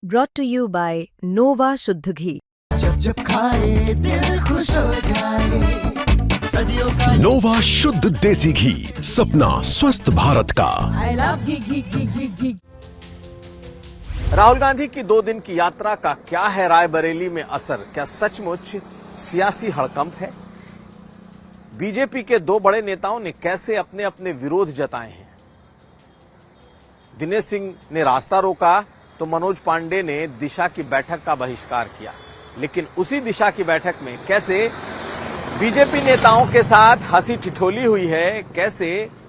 brought to you by Nova शुद्ध घी। जब जब खाए दिल खुश हो जाए, सदियों का नोवा शुद्ध देसी घी, सपना स्वस्थ भारत का। I love घी। राहुल गांधी की 2 दिन की यात्रा का क्या है रायबरेली में असर? क्या सचमुच सियासी हड़कंप है? बीजेपी के 2 बड़े नेताओं ने कैसे अपने अपने विरोध जताए हैं? दिनेश सिंह ने रास्ता रोका तो मनोज पांडे ने दिशा की बैठक का बहिष्कार किया, लेकिन उसी दिशा की बैठक में कैसे बीजेपी नेताओं के साथ हंसी ठिठोली हुई है, कैसे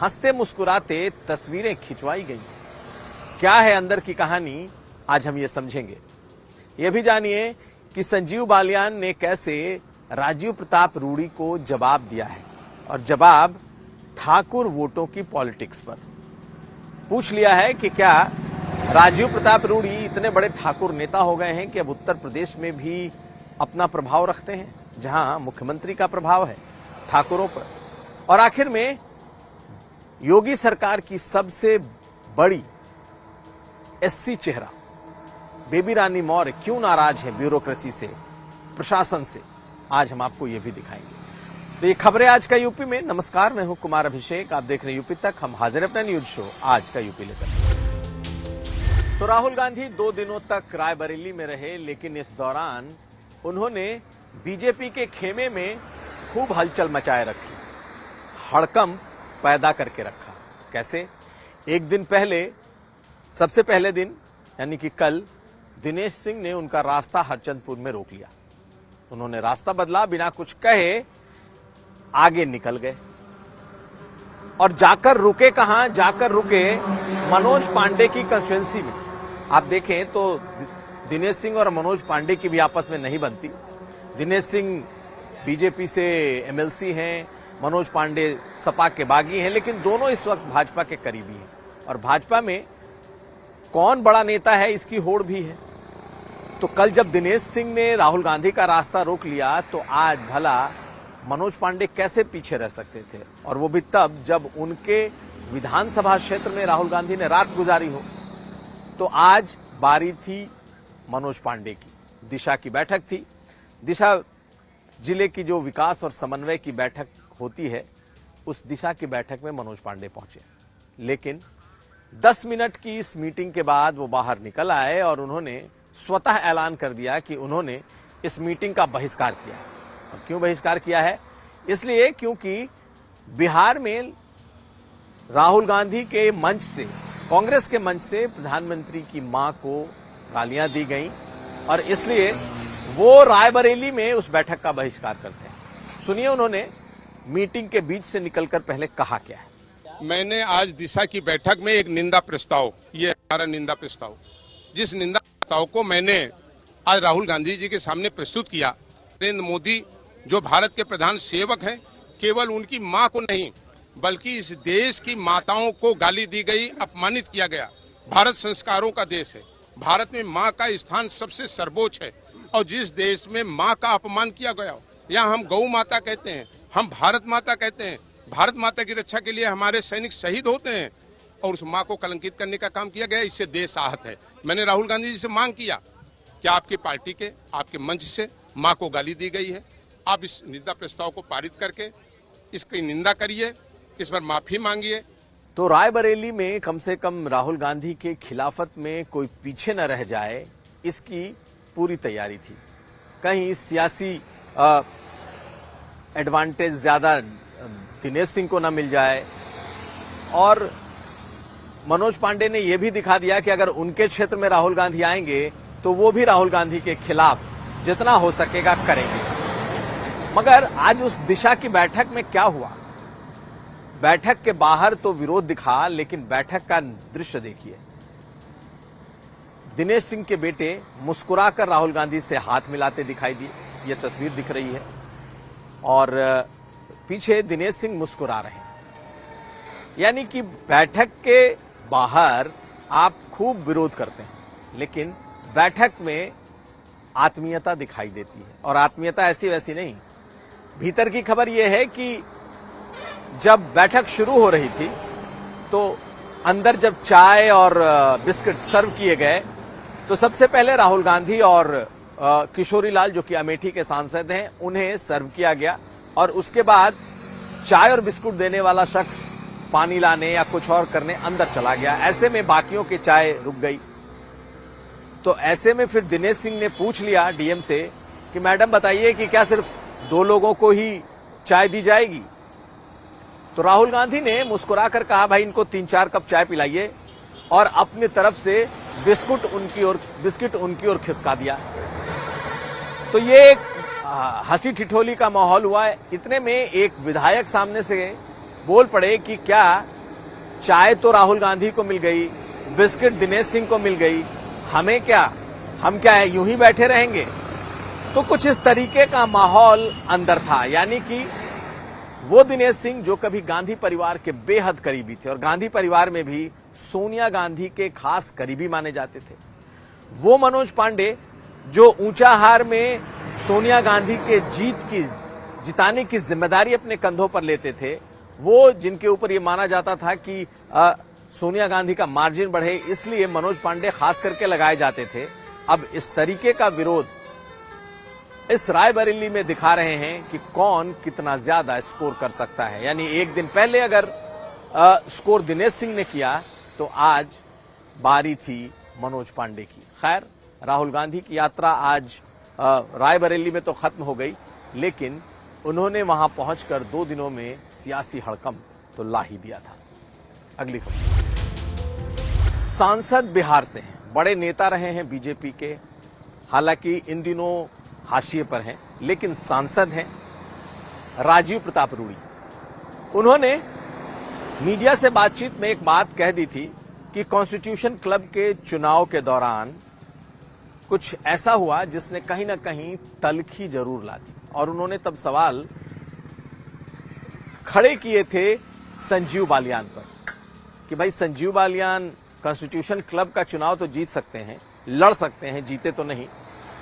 हंसते मुस्कुराते तस्वीरें खिंचवाई गई। क्या है अंदर की कहानी, आज हम ये समझेंगे। ये भी जानिए कि संजीव बालियान ने कैसे राजीव प्रताप रूडी को जवाब दिया है, और जवाब ठाकुर वोटों की पॉलिटिक्स पर। पूछ लिया है कि क्या राजीव प्रताप रूडी इतने बड़े ठाकुर नेता हो गए हैं कि अब उत्तर प्रदेश में भी अपना प्रभाव रखते हैं, जहां मुख्यमंत्री का प्रभाव है ठाकुरों पर। और आखिर में योगी सरकार की सबसे बड़ी एससी चेहरा बेबी रानी मौर्य क्यों नाराज है ब्यूरोक्रेसी से, प्रशासन से, आज हम आपको यह भी दिखाएंगे। तो ये खबरें आज का यूपी में। नमस्कार, मैं हूं कुमार अभिषेक, आप देख रहे हैं यूपी तक। हम हाजिर अपना न्यूज शो आज का यूपी लेकर। तो राहुल गांधी 2 दिनों तक रायबरेली में रहे, लेकिन इस दौरान उन्होंने बीजेपी के खेमे में खूब हलचल मचाए रखी, हड़कंप पैदा करके रखा। कैसे? एक दिन पहले, सबसे पहले दिन यानी कि कल, दिनेश सिंह ने उनका रास्ता हरचंदपुर में रोक लिया। उन्होंने रास्ता बदला, बिना कुछ कहे आगे निकल गए और जाकर रुके कहां? जाकर रुके मनोज पांडे की कंस्टिट्यूएंसी में। आप देखें तो दिनेश सिंह और मनोज पांडे की भी आपस में नहीं बनती। दिनेश सिंह बीजेपी से एमएलसी हैं, मनोज पांडे सपा के बागी हैं, लेकिन दोनों इस वक्त भाजपा के करीबी हैं। और भाजपा में कौन बड़ा नेता है, इसकी होड़ भी है। तो कल जब दिनेश सिंह ने राहुल गांधी का रास्ता रोक लिया, तो आज भला मनोज पांडे कैसे पीछे रह सकते थे? और वो भी तब जब उनके विधानसभा क्षेत्र में राहुल गांधी ने रात गुजारी हो। तो आज बारी थी मनोज पांडे की। दिशा की बैठक थी। दिशा जिले की जो विकास और समन्वय की बैठक होती है, उस दिशा की बैठक में मनोज पांडे पहुंचे। लेकिन 10 मिनट की इस मीटिंग के बाद वो बाहर निकल आए और उन्होंने स्वतः ऐलान कर दिया कि उन्होंने इस मीटिंग का बहिष्कार किया। और क्यों बहिष्कार किया है? इसलिए क्योंकि बिहार में राहुल गांधी के मंच से, कांग्रेस के मंच से प्रधानमंत्री की मां को गालियां दी गई, और इसलिए वो रायबरेली में उस बैठक का बहिष्कार करते हैं। सुनिए उन्होंने मीटिंग के बीच से निकलकर पहले कहा क्या है। मैंने आज दिशा की बैठक में एक निंदा प्रस्ताव, ये हमारा निंदा प्रस्ताव, जिस निंदा प्रस्ताव को मैंने आज राहुल गांधी जी के सामने प्रस्तुत किया। नरेंद्र मोदी जो भारत के प्रधान सेवक हैं, केवल उनकी मां को नहीं बल्कि इस देश की माताओं को गाली दी गई, अपमानित किया गया। भारत संस्कारों का देश है। भारत में मां का स्थान सबसे सर्वोच्च है, और जिस देश में मां का अपमान किया गया, यहाँ हम गौ माता कहते हैं, हम भारत माता कहते हैं। भारत माता की रक्षा के लिए हमारे सैनिक शहीद होते हैं, और उस मां को कलंकित करने का काम किया गया। इससे देश आहत है। मैंने राहुल गांधी जी से मांग किया कि आपकी पार्टी के, आपके मंच से मां को गाली दी गई है, आप इस निंदा प्रस्ताव को पारित करके इसकी निंदा करिए, इस पर माफी मांगिए। तो रायबरेली में कम से कम राहुल गांधी के खिलाफत में कोई पीछे न रह जाए, इसकी पूरी तैयारी थी। कहीं सियासी एडवांटेज ज्यादा दिनेश सिंह को न मिल जाए। और मनोज पांडे ने यह भी दिखा दिया कि अगर उनके क्षेत्र में राहुल गांधी आएंगे तो वो भी राहुल गांधी के खिलाफ जितना हो सकेगा करेंगे। मगर आज उस दिशा की बैठक में क्या हुआ? बैठक के बाहर तो विरोध दिखा, लेकिन बैठक का दृश्य देखिए। दिनेश सिंह के बेटे मुस्कुराकर राहुल गांधी से हाथ मिलाते दिखाई दिए, यह तस्वीर दिख रही है। और पीछे दिनेश सिंह मुस्कुरा रहे हैं। यानी कि बैठक के बाहर आप खूब विरोध करते हैं, लेकिन बैठक में आत्मीयता दिखाई देती है। और आत्मीयता ऐसी वैसी नहीं। भीतर की खबर यह है कि जब बैठक शुरू हो रही थी तो अंदर जब चाय और बिस्किट सर्व किए गए तो सबसे पहले राहुल गांधी और किशोरी लाल, जो कि अमेठी के सांसद हैं, उन्हें सर्व किया गया और उसके बाद चाय और बिस्कुट देने वाला शख्स पानी लाने या कुछ और करने अंदर चला गया। ऐसे में बाकियों की चाय रुक गई। तो ऐसे में फिर दिनेश सिंह ने पूछ लिया डीएम से कि मैडम बताइए कि क्या सिर्फ 2 लोगों को ही चाय दी जाएगी? तो राहुल गांधी ने मुस्कुराकर कहा, भाई इनको 3-4 कप चाय पिलाइए, और अपनी तरफ से बिस्कुट उनकी ओर खिसका दिया। तो ये एक हंसी ठिठोली का माहौल हुआ। इतने में एक विधायक सामने से बोल पड़े कि क्या चाय तो राहुल गांधी को मिल गई, बिस्किट दिनेश सिंह को मिल गई, हमें क्या, हम क्या है यूं ही बैठे रहेंगे? तो कुछ इस तरीके का माहौल अंदर था। यानी कि वो दिनेश सिंह जो कभी गांधी परिवार के बेहद करीबी थे और गांधी परिवार में भी सोनिया गांधी के खास करीबी माने जाते थे, वो मनोज पांडे जो ऊंचाहार में सोनिया गांधी के जिताने की जिम्मेदारी अपने कंधों पर लेते थे, वो जिनके ऊपर ये माना जाता था कि सोनिया गांधी का मार्जिन बढ़े, इसलिए मनोज पांडे खास करके लगाए जाते थे। अब इस तरीके का विरोध इस रायबरेली में दिखा रहे हैं कि कौन कितना ज्यादा स्कोर कर सकता है। यानी एक दिन पहले अगर स्कोर दिनेश सिंह ने किया तो आज बारी थी मनोज पांडे की। खैर, राहुल गांधी की यात्रा आज रायबरेली में तो खत्म हो गई, लेकिन उन्होंने वहां पहुंचकर 2 दिनों में सियासी हड़कंप तो ला ही दिया था। अगली खबर, सांसद बिहार से हैं, बड़े नेता रहे हैं बीजेपी के, हालांकि इन दिनों हाशिए पर हैं, लेकिन सांसद हैं राजीव प्रताप रूड़ी। उन्होंने मीडिया से बातचीत में एक बात कह दी थी कि कॉन्स्टिट्यूशन क्लब के चुनाव के दौरान कुछ ऐसा हुआ जिसने कहीं ना कहीं तलखी जरूर ला दी, और उन्होंने तब सवाल खड़े किए थे संजीव बालियान पर कि भाई संजीव बालियान कॉन्स्टिट्यूशन क्लब का चुनाव तो जीत सकते हैं, लड़ सकते हैं, जीते तो नहीं,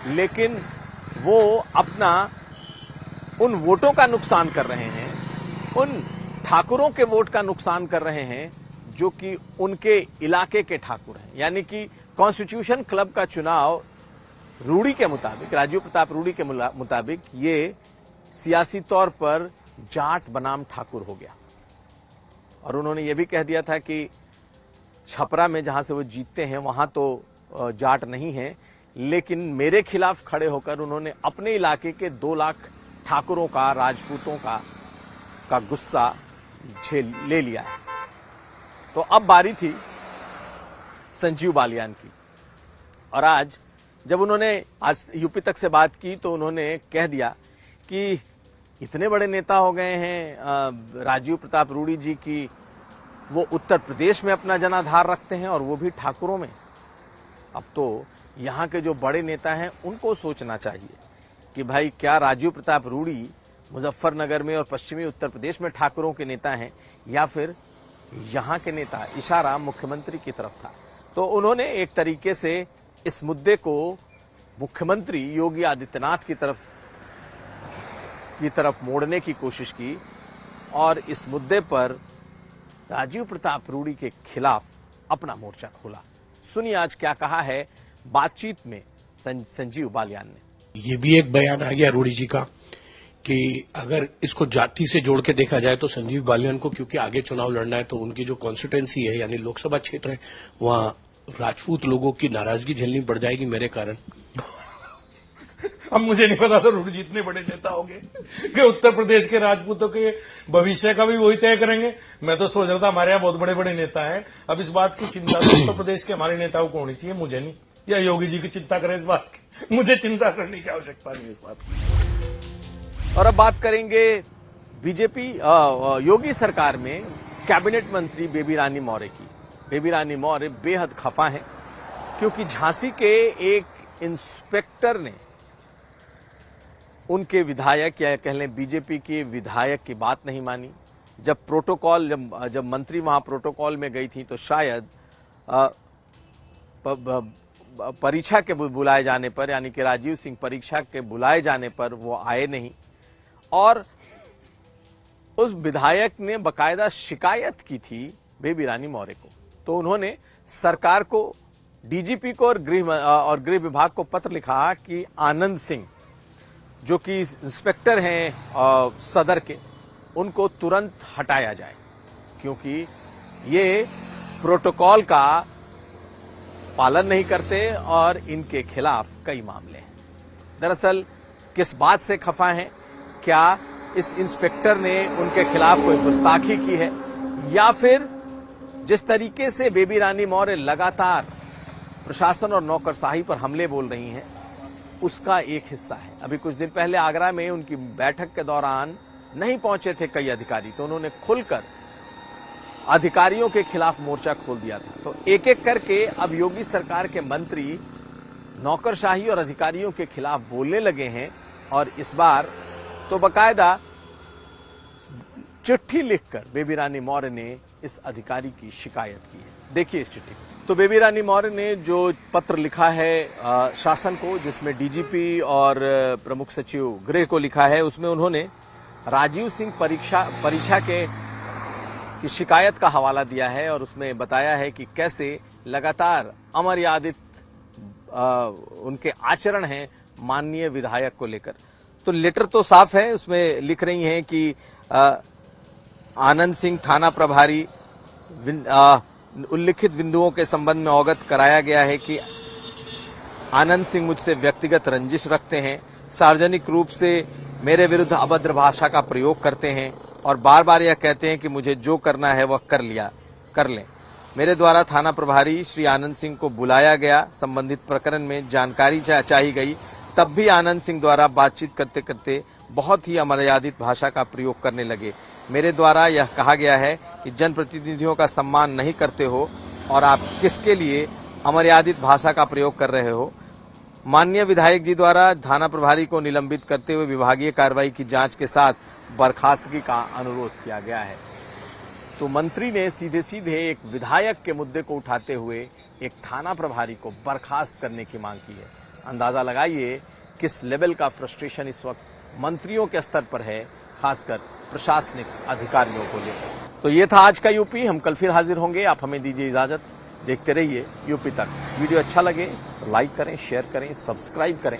लेकिन वो अपना उन वोटों का नुकसान कर रहे हैं, उन ठाकुरों के वोट का नुकसान कर रहे हैं जो कि उनके इलाके के ठाकुर हैं। यानी कि कॉन्स्टिट्यूशन क्लब का चुनाव रूड़ी के मुताबिक, राजीव प्रताप रूड़ी के मुताबिक, ये सियासी तौर पर जाट बनाम ठाकुर हो गया। और उन्होंने ये भी कह दिया था कि छपरा में जहां से वो जीतते हैं वहां तो जाट नहीं है, लेकिन मेरे खिलाफ खड़े होकर उन्होंने अपने इलाके के 2 लाख ठाकुरों का, राजपूतों का गुस्सा ले लिया है। तो अब बारी थी संजीव बालियान की, और आज जब उन्होंने यूपी तक से बात की तो उन्होंने कह दिया कि इतने बड़े नेता हो गए हैं राजीव प्रताप रूड़ी जी की, वो उत्तर प्रदेश में अपना जनाधार रखते हैं और वो भी ठाकुरों में। अब तो यहाँ के जो बड़े नेता हैं उनको सोचना चाहिए कि भाई क्या राजीव प्रताप रूड़ी मुजफ्फरनगर में और पश्चिमी उत्तर प्रदेश में ठाकुरों के नेता हैं या फिर यहाँ के नेता। इशारा मुख्यमंत्री की तरफ था। तो उन्होंने एक तरीके से इस मुद्दे को मुख्यमंत्री योगी आदित्यनाथ की तरफ मोड़ने की कोशिश की और इस मुद्दे पर राजीव प्रताप रूड़ी के खिलाफ अपना मोर्चा खोला। सुनिए आज क्या कहा है बातचीत में संजीव बालियान ने। ये भी एक बयान आ गया रूड़ी जी का कि अगर इसको जाति से जोड़ के देखा जाए तो संजीव बालियान को, क्योंकि आगे चुनाव लड़ना है, तो उनकी जो कॉन्स्टिट्यूएंसी है यानी लोकसभा क्षेत्र है, वहां राजपूत लोगों की नाराजगी झेलनी पड़ जाएगी मेरे कारण। अब मुझे नहीं पता था रूड़ी जी इतने बड़े नेता होंगे कि उत्तर प्रदेश के राजपूतों के भविष्य का भी वही तय करेंगे। मैं तो सोच रहा था हमारे यहाँ बहुत बड़े बड़े नेता हैं। अब इस बात की चिंता तो उत्तर प्रदेश के हमारे नेताओं को होनी चाहिए, मुझे नहीं, या योगी जी की चिंता करें इस बात की। मुझे चिंता करने की आवश्यकता नहीं इस बात की। और अब बात करेंगे बीजेपी योगी सरकार में कैबिनेट मंत्री बेबी रानी मौर्य की। बेबी रानी मौर्य बेहद खफा हैं क्योंकि झांसी के एक इंस्पेक्टर ने उनके विधायक या कह लें बीजेपी के विधायक की बात नहीं मानी। जब मंत्री वहां प्रोटोकॉल में गई थी तो शायद परीक्षा के बुलाए जाने पर, यानी कि राजीव सिंह परीक्षा के बुलाए जाने पर वो आए नहीं, और उस विधायक ने बकायदा शिकायत की थी बेबी रानी मौर्य को। तो उन्होंने सरकार को डीजीपी को और गृह विभाग को पत्र लिखा कि आनंद सिंह जो कि इंस्पेक्टर हैं सदर के, उनको तुरंत हटाया जाए, क्योंकि ये प्रोटोकॉल का पालन नहीं करते और इनके खिलाफ कई मामले हैं। दरअसल किस बात से खफा हैं? क्या इस इंस्पेक्टर ने उनके खिलाफ कोई गुस्ताखी की है, या फिर जिस तरीके से बेबी रानी मौर्य लगातार प्रशासन और नौकरशाही पर हमले बोल रही हैं, उसका एक हिस्सा है। अभी कुछ दिन पहले आगरा में उनकी बैठक के दौरान नहीं पहुंचे थे कई अधिकारी, तो उन्होंने खुलकर अधिकारियों के खिलाफ मोर्चा खोल दिया था। तो एक एक करके अब योगी सरकार के मंत्री नौकरशाही और अधिकारियों के खिलाफ बोलने लगे हैं, और इस बार तो बकायदा चिट्ठी लिखकर बेबी रानी मौर्य ने इस अधिकारी की शिकायत की है। देखिए इस चिट्ठी। तो बेबी रानी मौर्य ने जो पत्र लिखा है शासन को, जिसमें डीजीपी और प्रमुख सचिव गृह को लिखा है, उसमें उन्होंने राजीव सिंह परीक्षा की शिकायत का हवाला दिया है और उसमें बताया है कि कैसे लगातार अमर्यादित उनके आचरण हैं माननीय विधायक को लेकर। तो लेटर तो साफ है, उसमें लिख रही हैं कि आनंद सिंह थाना प्रभारी उल्लिखित बिंदुओं के संबंध में अवगत कराया गया है कि आनंद सिंह मुझसे व्यक्तिगत रंजिश रखते हैं, सार्वजनिक रूप से मेरे विरुद्ध अभद्र भाषा का प्रयोग करते हैं और बार बार यह कहते हैं कि मुझे जो करना है वह कर लें। मेरे द्वारा थाना प्रभारी श्री आनंद सिंह को बुलाया गया, संबंधित प्रकरण में जानकारी चाही गई, तब भी आनंद सिंह द्वारा बातचीत करते करते बहुत ही अमर्यादित भाषा का प्रयोग करने लगे। मेरे द्वारा यह कहा गया है कि जनप्रतिनिधियों का सम्मान नहीं करते हो और आप किसके लिए अमर्यादित भाषा का प्रयोग कर रहे हो। माननीय विधायक जी द्वारा थाना प्रभारी को निलंबित करते हुए विभागीय कार्रवाई की जांच के साथ बर्खास्तगी का अनुरोध किया गया है। तो मंत्री ने सीधे सीधे एक विधायक के मुद्दे को उठाते हुए एक थाना प्रभारी को बर्खास्त करने की मांग की है। अंदाजा लगाइए किस लेवल का फ्रस्ट्रेशन इस वक्त मंत्रियों के स्तर पर है, खासकर प्रशासनिक अधिकारियों को लेकर। तो ये था आज का यूपी। हम कल फिर हाजिर होंगे। आप हमें दीजिए इजाजत। देखते रहिए यूपी तक। वीडियो अच्छा लगे तो लाइक करें, शेयर करें, सब्सक्राइब करें,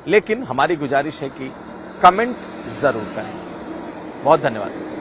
लेकिन हमारी गुजारिश है कि कमेंट जरूर करें। बहुत धन्यवाद।